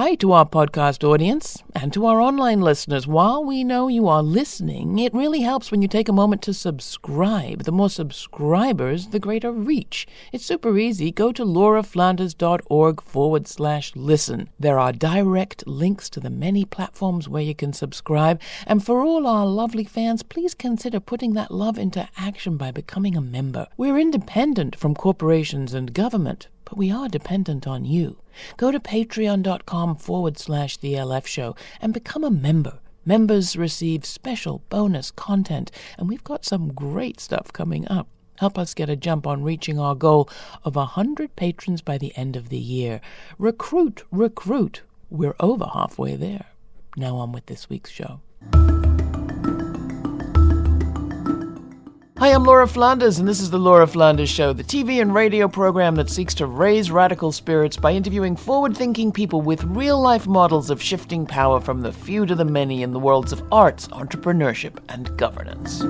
Hi to our podcast audience and to our online listeners. While we know you are listening, it really helps when you take a moment to subscribe. The more subscribers, the greater reach. It's super easy. Go to lauraflanders.org/listen. There are direct links to the many platforms where you can subscribe. And for all our lovely fans, please consider putting that love into action by becoming a member. We're independent from corporations and government, but we are dependent on you. Go to patreon.com/The LF Show and become a member. Members receive special bonus content, and we've got some great stuff coming up. Help us get a jump on reaching our goal of 100 patrons by the end of the year. Recruit. We're over halfway there. Now on with this week's show. Hi, I'm Laura Flanders, and this is The Laura Flanders Show, the TV and radio program that seeks to raise radical spirits by interviewing forward-thinking people with real-life models of shifting power from the few to the many in the worlds of arts, entrepreneurship, and governance.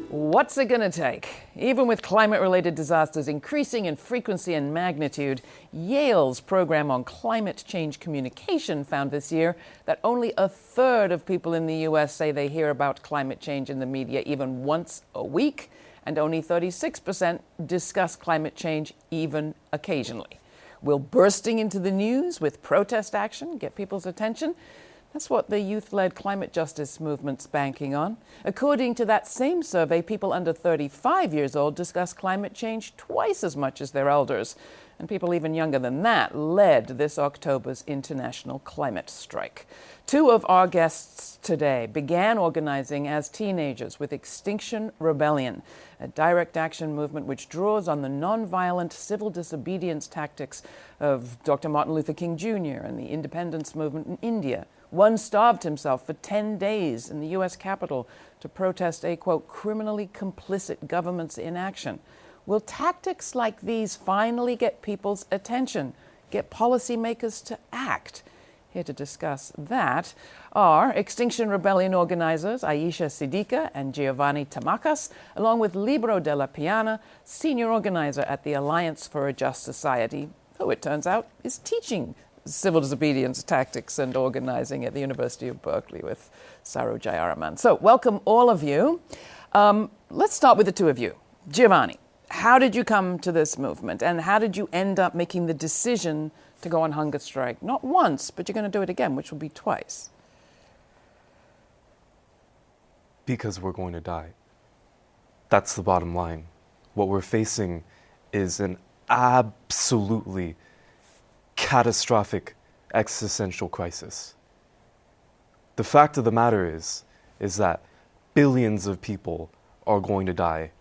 What's it going to take? Even with climate-related disasters increasing in frequency and magnitude, Yale's program on climate change communication found this year that only a third of people in the U.S. say they hear about climate change in the media even once a week, and only 36% discuss climate change even occasionally. Will bursting into the news with protest action get people's attention? That's what the youth-led climate justice movement's banking on. According to that same survey, people under 35 years old discuss climate change twice as much as their elders. And people even younger than that led this October's international climate strike. Two of our guests today began organizing as teenagers with Extinction Rebellion, a direct action movement which draws on the nonviolent civil disobedience tactics of Dr. Martin Luther King Jr. and the independence movement in India. One starved himself for 10 days in the U.S. Capitol to protest a, quote, criminally complicit government's inaction. Will tactics like these finally get people's attention, get policymakers to act? Here to discuss that are Extinction Rebellion organizers Ayisha Siddiqa and Giovanni Tamacas, along with Libero Della Piana, senior organizer at the Alliance for a Just Society, who it turns out is teaching civil disobedience tactics and organizing at the University of Berkeley with Saru Jayaraman. So welcome all of you. Let's start with the two of you. Giovanni, how did you come to this movement, and how did you end up making the decision to go on hunger strike? Not once, but you're going to do it again, which will be twice. Because we're going to die. That's the bottom line. What we're facing is an absolutely catastrophic existential crisis. The fact of the matter is that billions of people are going to die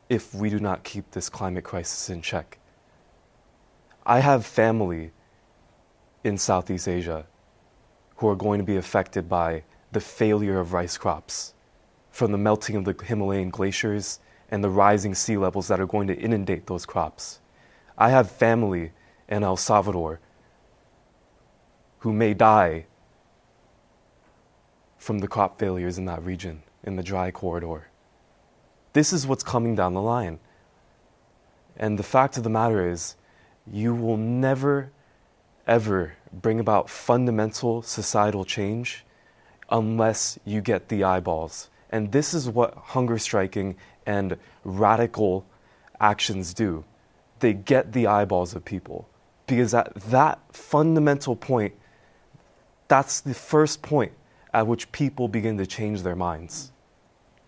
if we do not keep this climate crisis in check. I have family in Southeast Asia who are going to be affected by the failure of rice crops from the melting of the Himalayan glaciers and the rising sea levels that are going to inundate those crops. I have family in El Salvador who may die from the crop failures in that region, in the dry corridor. This is what's coming down the line. And the fact of the matter is, you will never, ever bring about fundamental societal change unless you get the eyeballs. And this is what hunger striking and radical actions do. They get the eyeballs of people. Because at that fundamental point, that's the first point at which people begin to change their minds.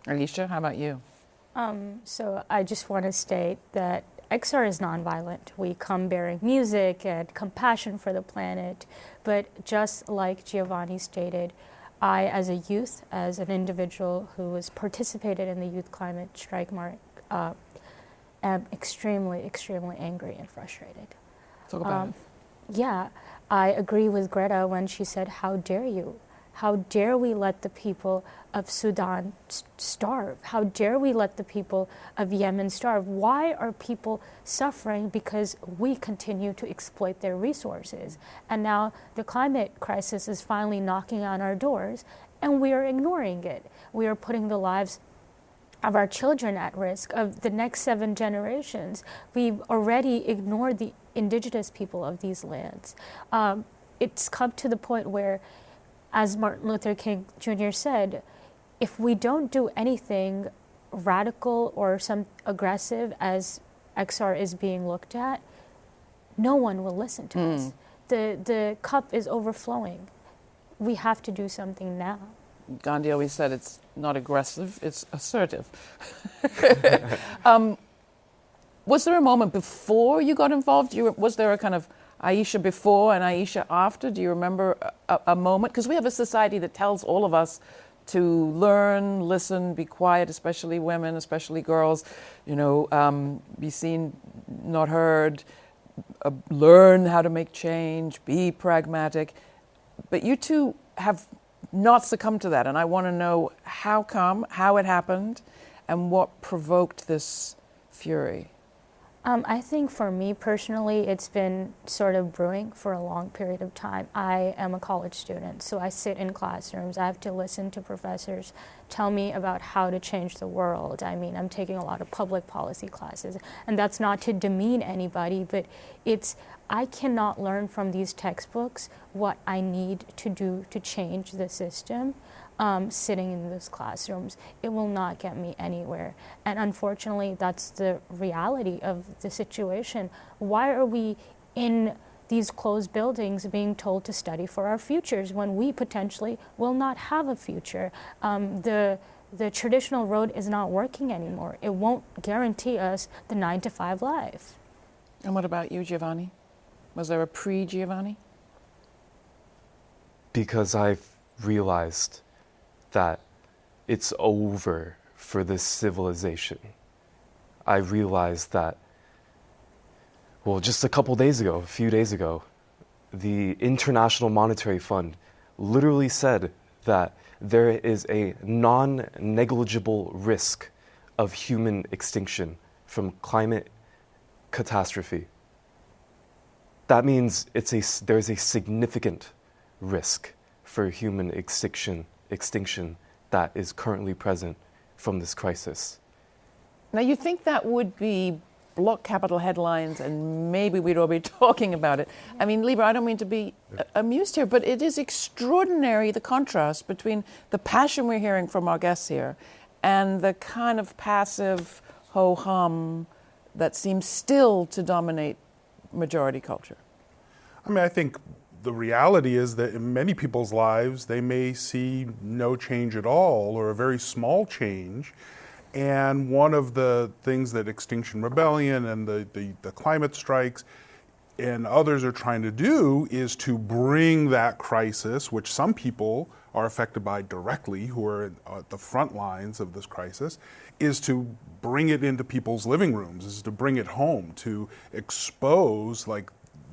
Ayisha, how about you? So I just want to state that XR is nonviolent. We come bearing music and compassion for the planet. But just like Giovanni stated, I, as a youth, as an individual who has participated in the youth climate strike am extremely, extremely angry and frustrated. Talk about it. Yeah, I agree with Greta when she said, how dare you? How dare we let the people of Sudan starve? How dare we let the people of Yemen starve? Why are people suffering? Because we continue to exploit their resources. And now the climate crisis is finally knocking on our doors, and we are ignoring it. We are putting the lives of our children at risk, of the next 7 generations. We've already ignored the indigenous people of these lands. It's come to the point where, as Martin Luther King Jr. said, if we don't do anything radical or some aggressive as XR is being looked at, no one will listen to us. The cup is overflowing. We have to do something now. Gandhi always said it's not aggressive, it's assertive. Was there a moment before you got involved? Was there a kind of Ayisha before and Ayisha after? Do you remember a moment? Because we have a society that tells all of us to learn, listen, be quiet, especially women, especially girls, be seen, not heard, learn how to make change, be pragmatic. But you two have not succumbed to that, and I want to know how come, how it happened, and what provoked this fury. I think for me personally, it's been sort of brewing for a long period of time. I am a college student, so I sit in classrooms. I have to listen to professors tell me about how to change the world. I mean, I'm taking a lot of public policy classes, and that's not to demean anybody, but I cannot learn from these textbooks what I need to do to change the system. Sitting in those classrooms, it will not get me anywhere. And unfortunately, that's the reality of the situation. Why are we in these closed buildings being told to study for our futures when we potentially will not have a future? The traditional road is not working anymore. It won't guarantee us the 9-to-5 life. And what about you, Giovanni? Was there a pre-Giovanni? Because I've realized that it's over for this civilization. I realized that, just a few days ago, the International Monetary Fund literally said that there is a non-negligible risk of human extinction from climate catastrophe. That means there's a significant risk for human extinction that is currently present from this crisis. Now, you think that would be block capital headlines and maybe we'd all be talking about it. I mean, Libero, I don't mean to be amused here, but it is extraordinary, the contrast between the passion we're hearing from our guests here and the kind of passive ho-hum that seems still to dominate majority culture. I mean, I think the reality is that in many people's lives, they may see no change at all or a very small change. And one of the things that Extinction Rebellion and the climate strikes and others are trying to do is to bring that crisis, which some people are affected by directly, who are at the front lines of this crisis, is to bring it into people's living rooms, is to bring it home, to expose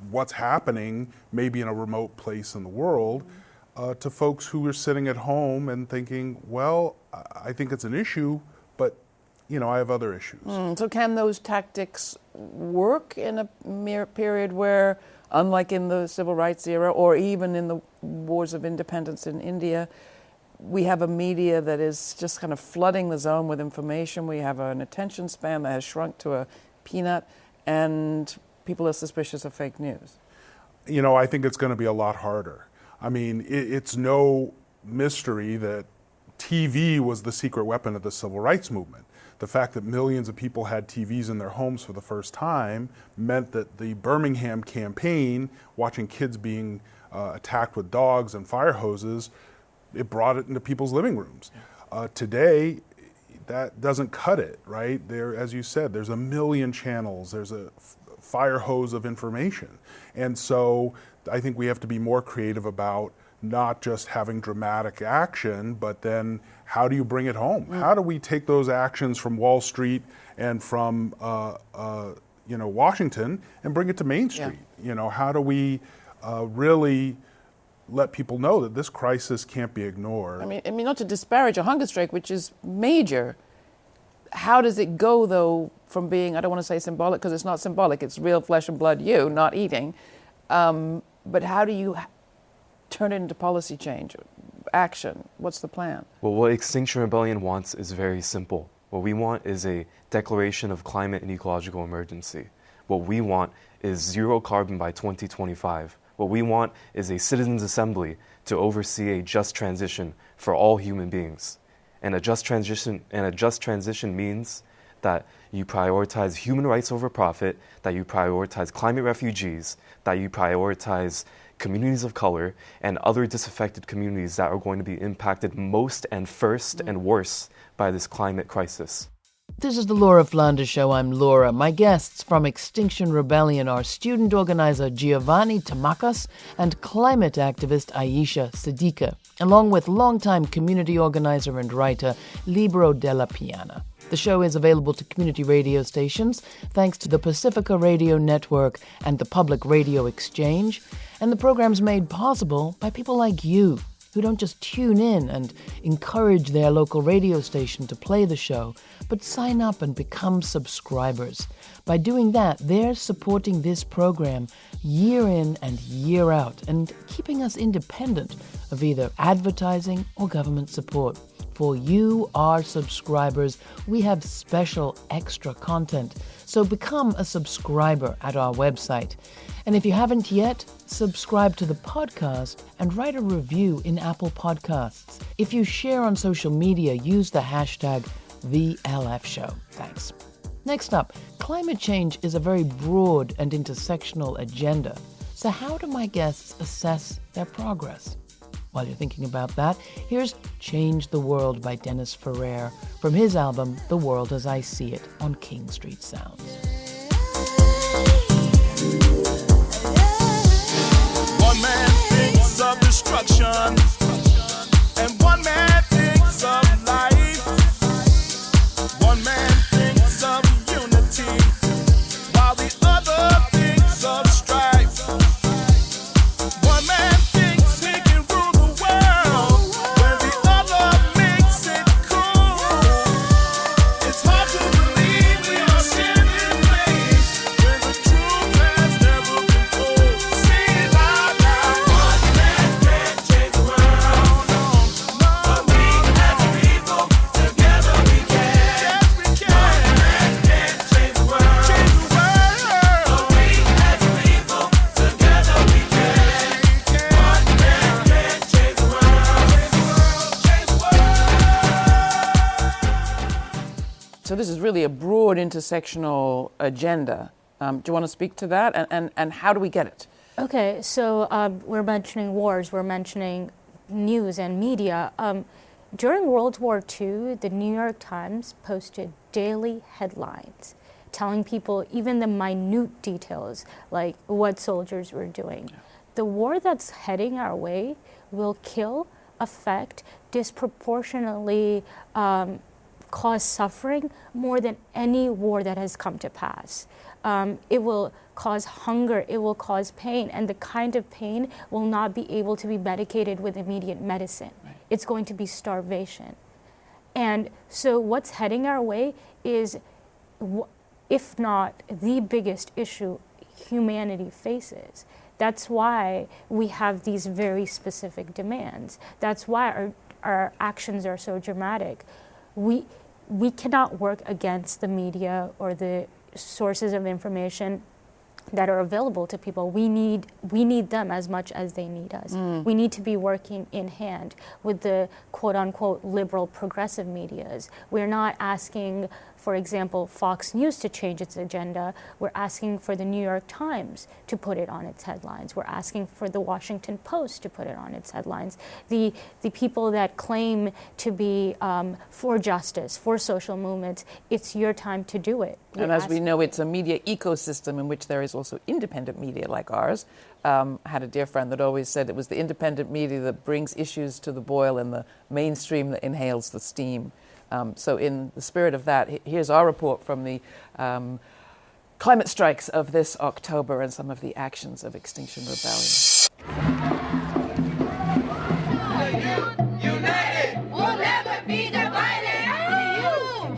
what's happening maybe in a remote place in the world to folks who are sitting at home and thinking, well, I think it's an issue, but I have other issues. So can those tactics work in a period where, unlike in the civil rights era or even in the wars of independence in India, we have a media that is just kind of flooding the zone with information. We have an attention span that has shrunk to a peanut, and people are suspicious of fake news. I think it's going to be a lot harder. I mean, it's no mystery that TV was the secret weapon of the civil rights movement. The fact that millions of people had TVs in their homes for the first time meant that the Birmingham campaign, watching kids being attacked with dogs and fire hoses, it brought it into people's living rooms. Today, that doesn't cut it, right? There, as you said, there's a million channels. There's a fire hose of information. And so I think we have to be more creative about not just having dramatic action, but then how do you bring it home? How do we take those actions from Wall Street and from Washington and bring it to Main Street? Yeah. How do we really let people know that this crisis can't be ignored? I mean, not to disparage a hunger strike, which is major. How does it go, though, from being, I don't want to say symbolic because it's not symbolic, it's real flesh and blood, not eating. But how do you turn it into policy change, action? What's the plan? Well, what Extinction Rebellion wants is very simple. What we want is a declaration of climate and ecological emergency. What we want is zero carbon by 2025. What we want is a citizens' assembly to oversee a just transition for all human beings. And a just transition means that you prioritize human rights over profit, that you prioritize climate refugees, that you prioritize communities of color and other disaffected communities that are going to be impacted most and first and worst by this climate crisis. This is the Laura Flanders Show. I'm Laura. My guests from Extinction Rebellion are student organizer Giovanni Tamacas and climate activist Ayisha Siddiqa, along with longtime community organizer and writer Libero Della Piana. The show is available to community radio stations thanks to the Pacifica Radio Network and the Public Radio Exchange, and the program's made possible by people like you, who don't just tune in and encourage their local radio station to play the show, but sign up and become subscribers. By doing that, they're supporting this program year in and year out and keeping us independent of either advertising or government support. For you, our subscribers, we have special extra content. So become a subscriber at our website. And if you haven't yet, subscribe to the podcast and write a review in Apple Podcasts. If you share on social media, use the hashtag #VLFshow. Thanks. Next up, climate change is a very broad and intersectional agenda. So how do my guests assess their progress? While you're thinking about that, here's Change the World by Dennis Ferrer from his album The World as I See It on King Street Sounds. One man thinks of destruction, and one man thinks of life. One man thinks of unity, while the other thinks of strife. One man thinks he can rule the world, when the other makes it cool. It's hard to believe we are sharing place, when the truth has never been told. See it out now. One man can't change the world, no. But we as a people, together we can. Yes, we can. One man can't change the world, change the world. But we as a people, together we can. One man can't change the world, change the world. So this is really a broad intersectional agenda. Do you want to speak to that? And how do we get it? Okay, so we're mentioning wars, we're mentioning news and media. During World War II, the New York Times posted daily headlines telling people even the minute details, like what soldiers were doing. The war that's heading our way will kill, affect, disproportionately cause suffering more than any war that has come to pass. It will cause hunger, it will cause pain, and the kind of pain will not be able to be medicated with immediate medicine. Right. It's going to be starvation. And so what's heading our way is, if not the biggest issue humanity faces. That's why we have these very specific demands. That's why our actions are so dramatic. We cannot work against the media or the sources of information that are available to people. We need them as much as they need us. We need to be working in hand with the quote-unquote liberal progressive medias. We're not asking, for example, Fox News to change its agenda. We're asking for the New York Times to put it on its headlines. We're asking for the Washington Post to put it on its headlines. The people that claim to be for justice, for social movements, it's your time to do it. And as we know, it's a media ecosystem in which there is also independent media like ours. I had a dear friend that always said it was the independent media that brings issues to the boil and the mainstream that inhales the steam. So in the spirit of that, here's our report from the climate strikes of this October and some of the actions of Extinction Rebellion. United, we'll never be divided.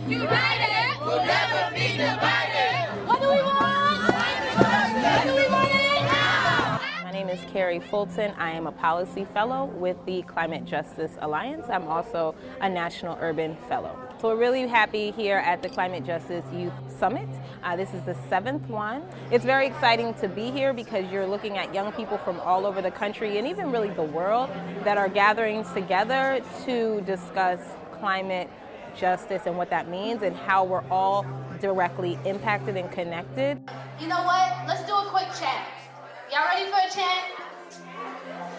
United, we'll never be divided. What do we want? What do we want now? My name is Carrie Fulton. I am a policy fellow with the Climate Justice Alliance. I'm also a National Urban Fellow. So we're really happy here at the Climate Justice Youth Summit. This is the 7th one. It's very exciting to be here because you're looking at young people from all over the country and even really the world that are gathering together to discuss climate justice and what that means and how we're all directly impacted and connected. You know what? Let's do a quick chant. Y'all ready for a chant?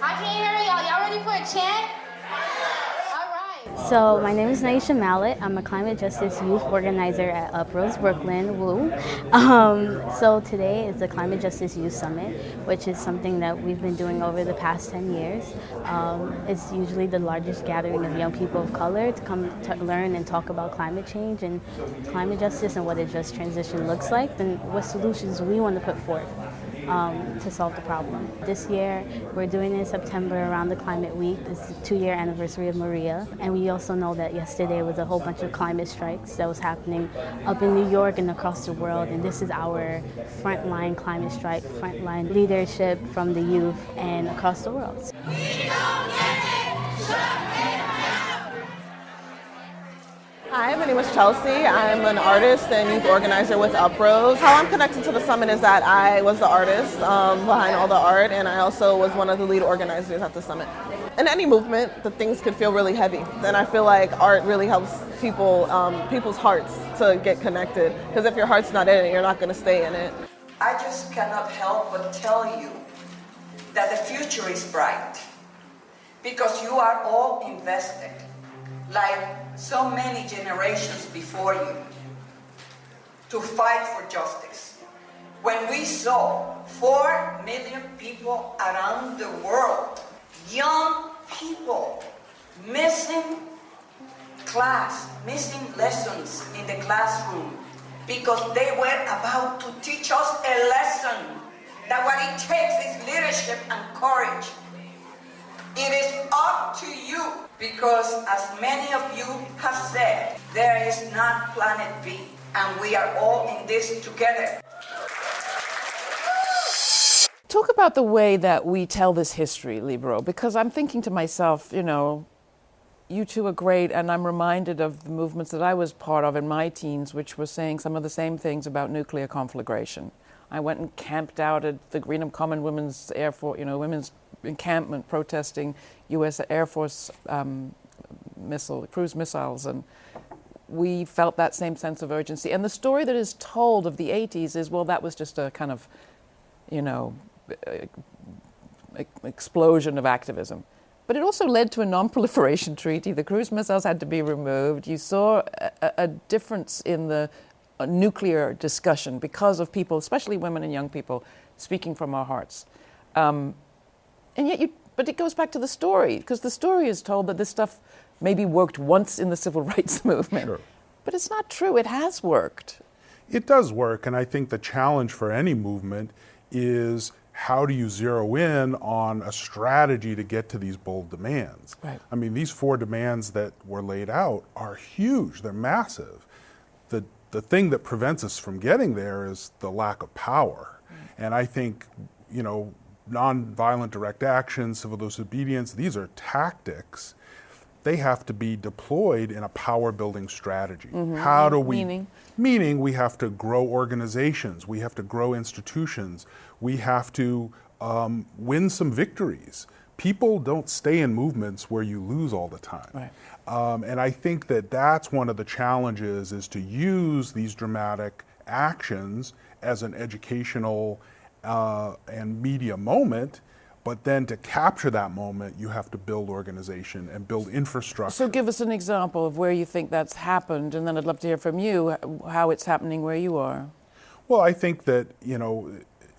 I can't hear y'all. Y'all ready for a chant? All right. So my name is Ayisha Mallet. I'm a climate justice youth organizer at Uprose Brooklyn. Woo. So today is the Climate Justice Youth Summit, which is something that we've been doing over the past 10 years. It's usually the largest gathering of young people of color to come to learn and talk about climate change and climate justice and what a just transition looks like and what solutions we want to put forth to solve the problem. This year, we're doing it in September around the Climate Week. It's the 2-year anniversary of Maria. And we also know that yesterday was a whole bunch of climate strikes that was happening up in New York and across the world. And this is our frontline climate strike, frontline leadership from the youth and across the world. We don't get it. Shut it down. Hi, my name is Chelsea. I'm an artist and youth organizer with Uprose. How I'm connected to the summit is that I was the artist behind all the art, and I also was one of the lead organizers at the summit. In any movement, the things could feel really heavy. And I feel like art really helps people, people's hearts to get connected. Because if your heart's not in it, you're not going to stay in it. I just cannot help but tell you that the future is bright because you are all invested, like so many generations before you, to fight for justice. When we saw 4 million people around the world, young people missing class, missing lessons in the classroom because they were about to teach us a lesson that what it takes is leadership and courage. It is up to you because, as many of you have said, there is not planet B, and we are all in this together. Talk about the way that we tell this history, Libero, because I'm thinking to myself, you know, you two are great, and I'm reminded of the movements that I was part of in my teens, which were saying some of the same things about nuclear conflagration. I went and camped out at the Greenham Common Women's Air Force, women's encampment protesting U.S. Air Force cruise missiles, and we felt that same sense of urgency. And the story that is told of the 80s is, well, that was just a kind of, explosion of activism. But it also led to a non-proliferation treaty. The cruise missiles had to be removed. You saw a difference in the nuclear discussion because of people, especially women and young people, speaking from our hearts. And yet, but it goes back to the story, because the story is told that this stuff maybe worked once in the civil rights movement. Sure. But it's not true. It has worked. It does work, and I think the challenge for any movement is how do you zero in on a strategy to get to these bold demands? Right. I mean, these 4 demands that were laid out are huge. They're massive. The thing that prevents us from getting there is the lack of power. And I think, nonviolent direct action, civil disobedience, these are tactics. They have to be deployed in a power-building strategy. Mm-hmm. How do we... Meaning we have to grow organizations, we have to grow institutions, we have to win some victories. People don't stay in movements where you lose all the time. Right. And I think that that's one of the challenges, is to use these dramatic actions as an educational and media moment. But then to capture that moment, you have to build organization and build infrastructure. So give us an example of where you think that's happened, and then I'd love to hear from you how it's happening where you are. Well, I think that,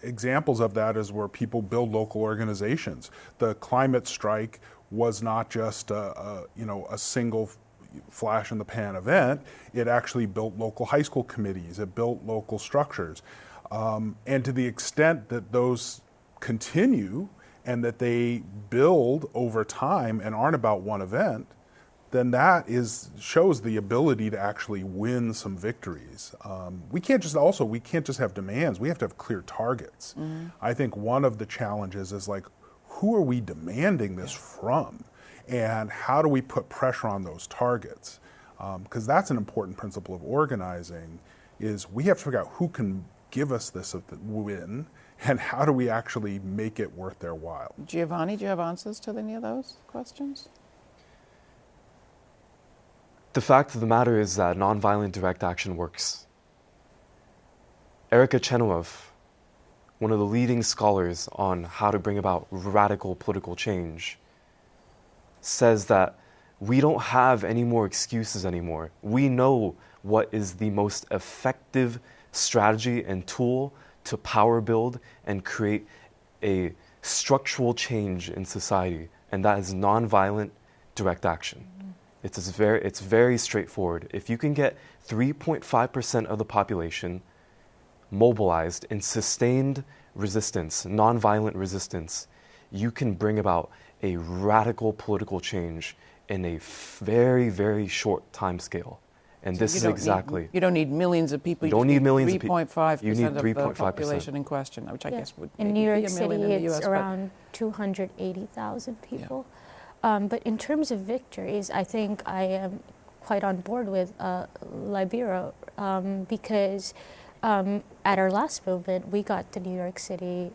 examples of that is where people build local organizations. The climate strike was not just a single flash in the pan event. It actually built local high school committees. It built local structures. And to the extent that those continue, and that they build over time and aren't about one event, then that shows the ability to actually win some victories. We can't just have demands. We have to have clear targets. Mm-hmm. I think one of the challenges is, like, who are we demanding this from? And how do we put pressure on those targets? Because that's an important principle of organizing, is we have to figure out who can give us this win, and how do we actually make it worth their while? Giovanni, do you have answers to any of those questions? The fact of the matter is that nonviolent direct action works. Erica Chenoweth, one of the leading scholars on how to bring about radical political change, says that we don't have any more excuses anymore. We know what is the most effective strategy and tool to power build and create a structural change in society, and that is nonviolent direct action. It's very straightforward. If you can get 3.5% of the population mobilized in sustained resistance, nonviolent resistance, you can bring about a radical political change in a very, very short time scale. And So this is exactly... You don't need millions of people. You don't need millions of people. 3.5% You need of the 3.5%. population in question, which I Yeah. guess would in maybe New be York a City, million in the it's US, around 280,000 people. But in terms of victories, I think I am quite on board with Libero because at our last movement, we got the New York City,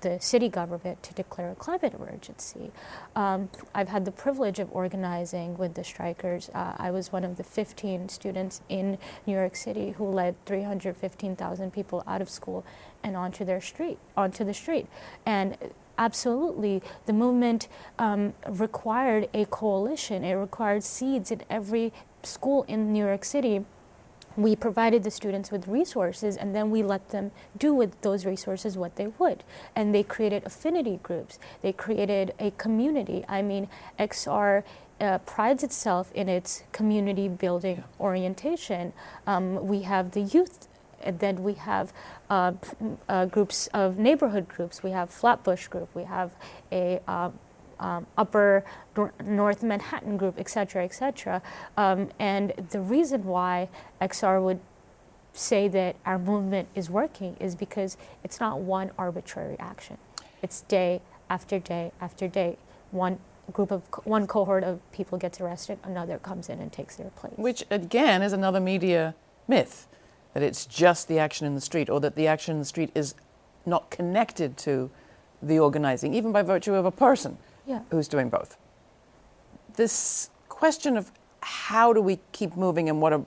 the city government to declare a climate emergency. I've had the privilege of organizing with the strikers. I was one of the 15 students in New York City who led 315,000 people out of school and onto the street. And absolutely, the movement required a coalition. It required seeds in every school in New York City. We provided the students with resources, and then we let them do with those resources what they would. And they created affinity groups. They created a community. I mean, XR prides itself in its community building orientation. We have the youth, and then we have groups of neighborhood groups. We have Flatbush group. We have a Upper North Manhattan group, et cetera, and the reason why XR would say that our movement is working is because it's not one arbitrary action. It's day after day after day. One cohort of people gets arrested, another comes in and takes their place. Which, again, is another media myth, that it's just the action in the street, or that the action in the street is not connected to the organizing, even by virtue of a person who's doing both. This question of how do we keep moving and what are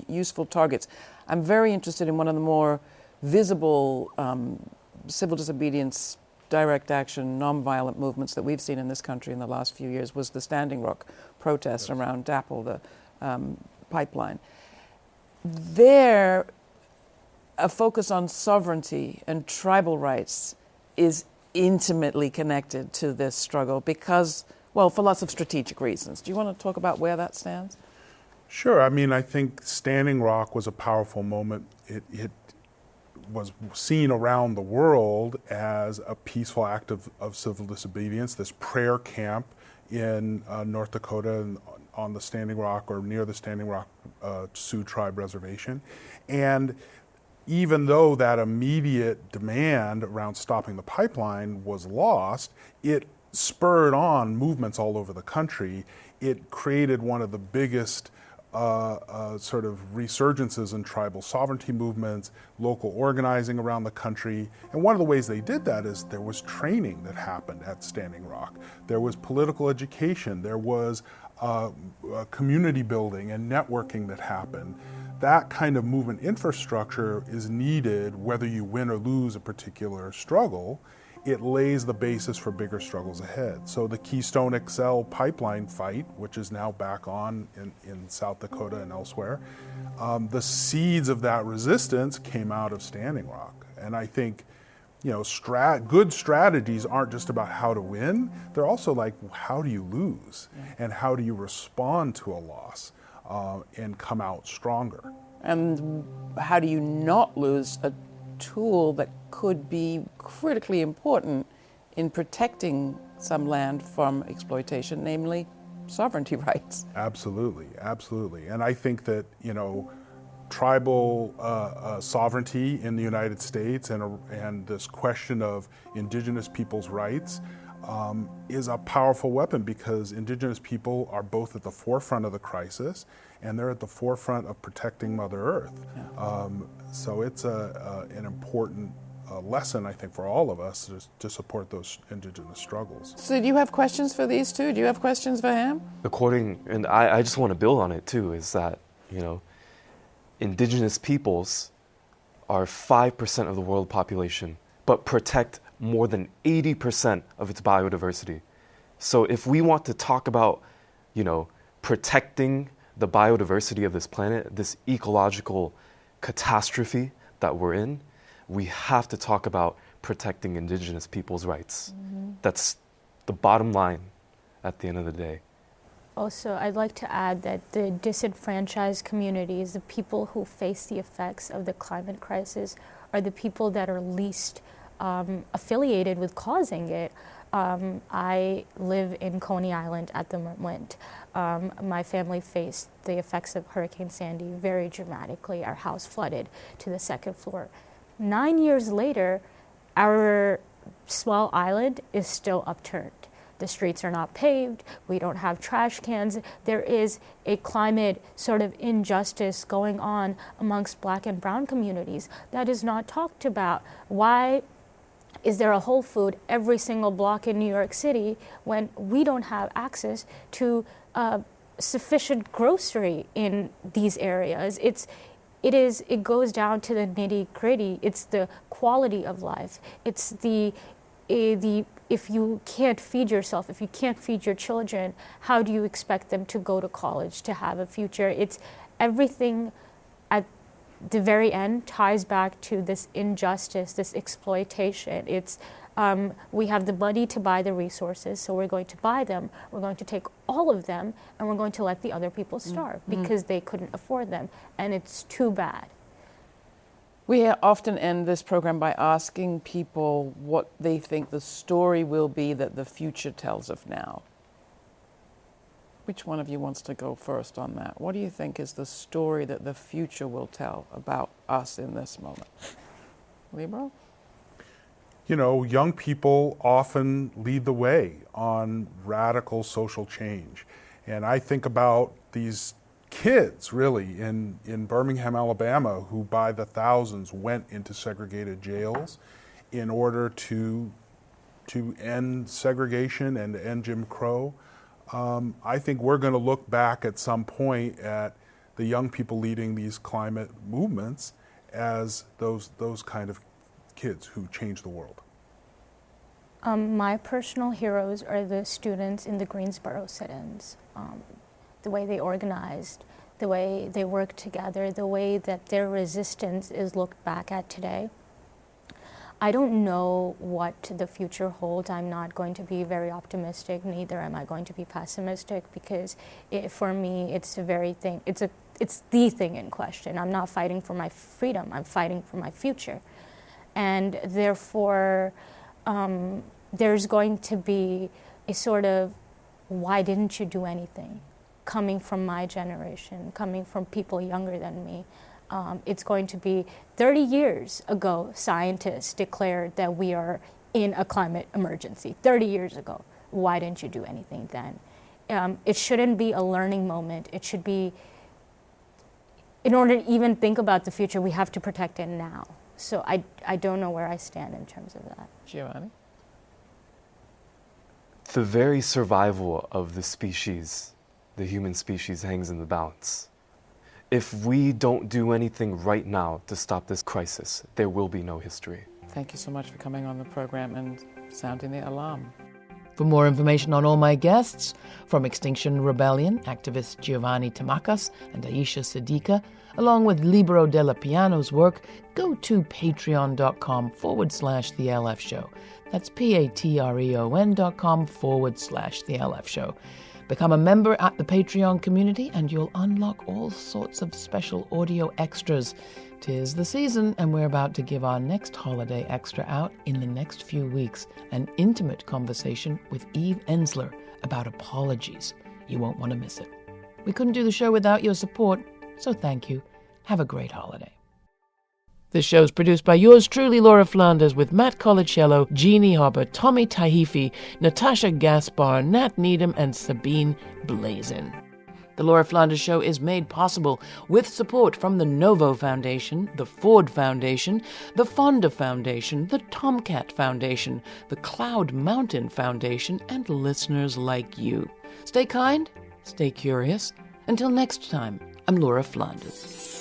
useful targets, I'm very interested in one of the more visible civil disobedience, direct action, nonviolent movements that we've seen in this country in the last few years was the Standing Rock protests around DAPL, the pipeline. There, a focus on sovereignty and tribal rights is intimately connected to this struggle because, well, for lots of strategic reasons. Do you want to talk about where that stands? Sure. I mean, I think Standing Rock was a powerful moment. It was seen around the world as a peaceful act of civil disobedience, this prayer camp in North Dakota on the Standing Rock or near the Standing Rock Sioux Tribe Reservation. And even though that immediate demand around stopping the pipeline was lost, it spurred on movements all over the country. It created one of the biggest sort of resurgences in tribal sovereignty movements, local organizing around the country. And one of the ways they did that is there was training that happened at Standing Rock. There was political education. There was community building and networking that happened. That kind of movement infrastructure is needed whether you win or lose a particular struggle. It lays the basis for bigger struggles ahead. So the Keystone XL pipeline fight, which is now back on in South Dakota and elsewhere, the seeds of that resistance came out of Standing Rock. And I think, good strategies aren't just about how to win. They're also like, how do you lose? And how do you respond to a loss and come out stronger? And how do you not lose a tool that could be critically important in protecting some land from exploitation, namely sovereignty rights? Absolutely. And I think that, tribal sovereignty in the United States and this question of indigenous people's rights is a powerful weapon, because indigenous people are both at the forefront of the crisis and they're at the forefront of protecting Mother Earth. Yeah. So it's an important lesson, I think, for all of us to support those indigenous struggles. So do you have questions for these two? Do you have questions for him? And I just want to build on it too, is that, indigenous peoples are 5% of the world population, but protect more than 80% of its biodiversity. So if we want to talk about, protecting the biodiversity of this planet, this ecological catastrophe that we're in, we have to talk about protecting indigenous people's rights. Mm-hmm. That's the bottom line at the end of the day. Also, I'd like to add that the disenfranchised communities, the people who face the effects of the climate crisis, are the people that are least affiliated with causing it. I live in Coney Island at the moment. My family faced the effects of Hurricane Sandy very dramatically. Our house flooded to the second floor. 9 years later, our small island is still upturned. The streets are not paved. We don't have trash cans. There is a climate sort of injustice going on amongst Black and brown communities that is not talked about. Why is there a Whole Food every single block in New York City when we don't have access to sufficient grocery in these areas? It goes down to the nitty-gritty. It's the quality of life. It's the if you can't feed yourself, if you can't feed your children, how do you expect them to go to college, to have a future? It's everything at the very end ties back to this injustice, this exploitation. It's we have the money to buy the resources, so we're going to buy them. We're going to take all of them, and we're going to let the other people starve because they couldn't afford them, and it's too bad. We often end this program by asking people what they think the story will be that the future tells of now. Which one of you wants to go first on that? What do you think is the story that the future will tell about us in this moment? Libero? Young people often lead the way on radical social change. And I think about these kids, really, in Birmingham, Alabama, who by the thousands went into segregated jails in order to end segregation and end Jim Crow. I think we're going to look back at some point at the young people leading these climate movements as those kind of kids who changed the world. My personal heroes are the students in the Greensboro sit-ins. The way they organized, the way they worked together, the way that their resistance is looked back at today. I don't know what the future holds. I'm not going to be very optimistic, neither am I going to be pessimistic, because for me, it's the thing in question. I'm not fighting for my freedom, I'm fighting for my future. And therefore, there's going to be a sort of, why didn't you do anything? Coming from my generation, coming from people younger than me. It's going to be 30 years ago, scientists declared that we are in a climate emergency. 30 years ago. Why didn't you do anything then? It shouldn't be a learning moment. It should be, in order to even think about the future, we have to protect it now. So I don't know where I stand in terms of that. Giovanni? The very survival of the species, the human species, hangs in the balance. If we don't do anything right now to stop this crisis, there will be no history. Thank you so much for coming on the program and sounding the alarm. For more information on all my guests, from Extinction Rebellion, activists Giovanni Tamacas and Ayisha Siddiqa, along with Libero Della Piano's work, go to patreon.com/The LF Show. That's patreon.com/The LF Show. Become a member at the Patreon community and you'll unlock all sorts of special audio extras. 'Tis the season and we're about to give our next holiday extra out in the next few weeks. An intimate conversation with Eve Ensler about apologies. You won't want to miss it. We couldn't do the show without your support, so thank you. Have a great holiday. This show is produced by yours truly, Laura Flanders, with Matt Colicello, Jeannie Hopper, Tommy Tahifi, Natasha Gaspar, Nat Needham, and Sabine Blazin. The Laura Flanders Show is made possible with support from the Novo Foundation, the Ford Foundation, the Fonda Foundation, the Tomcat Foundation, the Cloud Mountain Foundation, and listeners like you. Stay kind, stay curious. Until next time, I'm Laura Flanders.